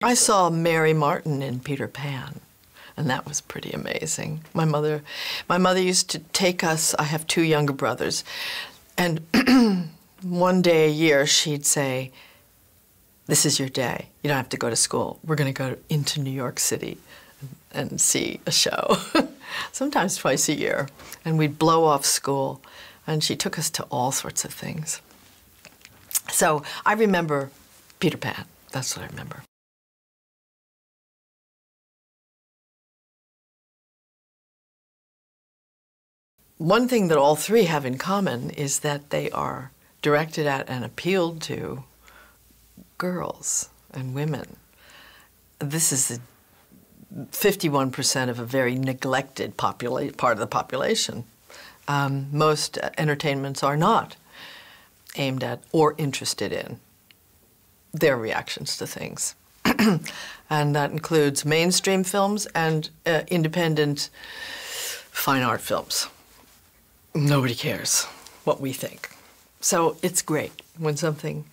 I saw Mary Martin in Peter Pan, and that was pretty amazing. My mother used to take us, I have two younger brothers, and one day a year she'd say, "This is your day. You don't have to go to school. We're going to go into New York City and see a show." Sometimes twice a year. And we'd blow off school, and she took us to all sorts of things. So I remember Peter Pan. That's what I remember. One thing that all three have in common is that they are directed at and appealed to girls and women. This is the 51% of a very neglected part of the population. Most entertainments are not aimed at or interested in their reactions to things. And that includes mainstream films and independent fine art films. Nobody cares what we think. So it's great when something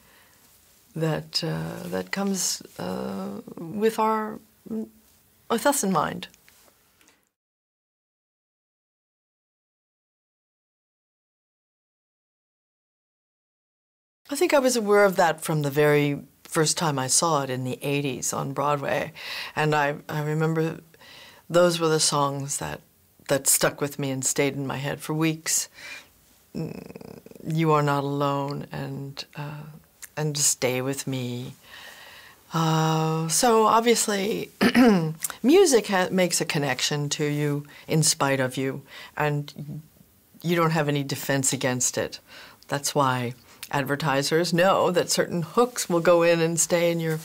that comes with us in mind. I think I was aware of that from the very first time I saw it in the 80s on Broadway. And I remember those were the songs that stuck with me and stayed in my head for weeks. "You Are Not Alone" and "Stay With Me." So obviously, music makes a connection to you in spite of you, and you don't have any defense against it. That's why advertisers know that certain hooks will go in and stay in your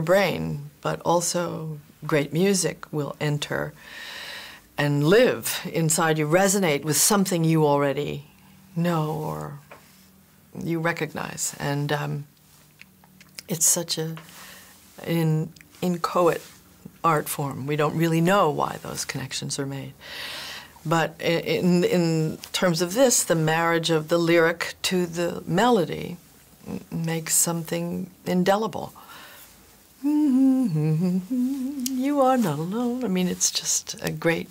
brain, but also great music will enter and live inside you, resonate with something you already know or you recognize. And it's such an inchoate art form. We don't really know why those connections are made. But in terms of this, the marriage of the lyric to the melody makes something indelible. You are not alone. I mean, it's just a great,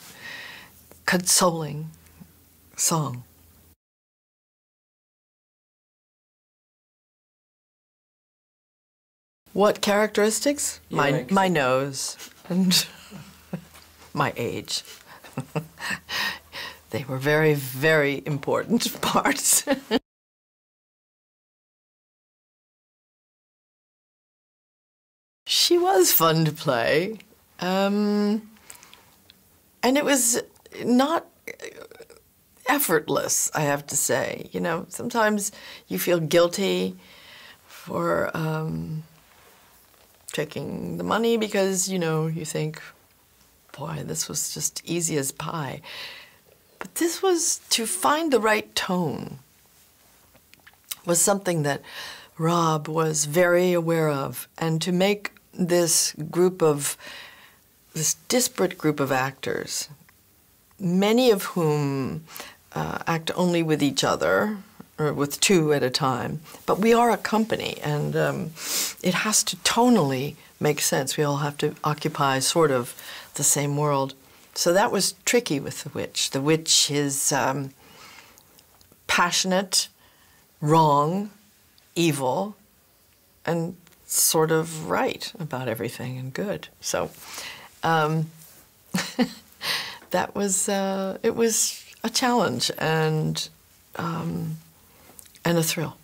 consoling song. What characteristics? My nose and my age. They were very, very important parts. She was fun to play, and it was not effortless, I have to say. You know, sometimes you feel guilty for taking the money because, you know, you think, boy, this was just easy as pie. But this was, to find the right tone, was something that Rob was very aware of. And to make this disparate group of actors, many of whom act only with each other, or with two at a time, but we are a company, and it has to tonally make sense. We all have to occupy sort of the same world. So that was tricky with the witch. The witch is passionate, wrong, evil, and sort of right about everything and good. So that was, it was a challenge and a thrill.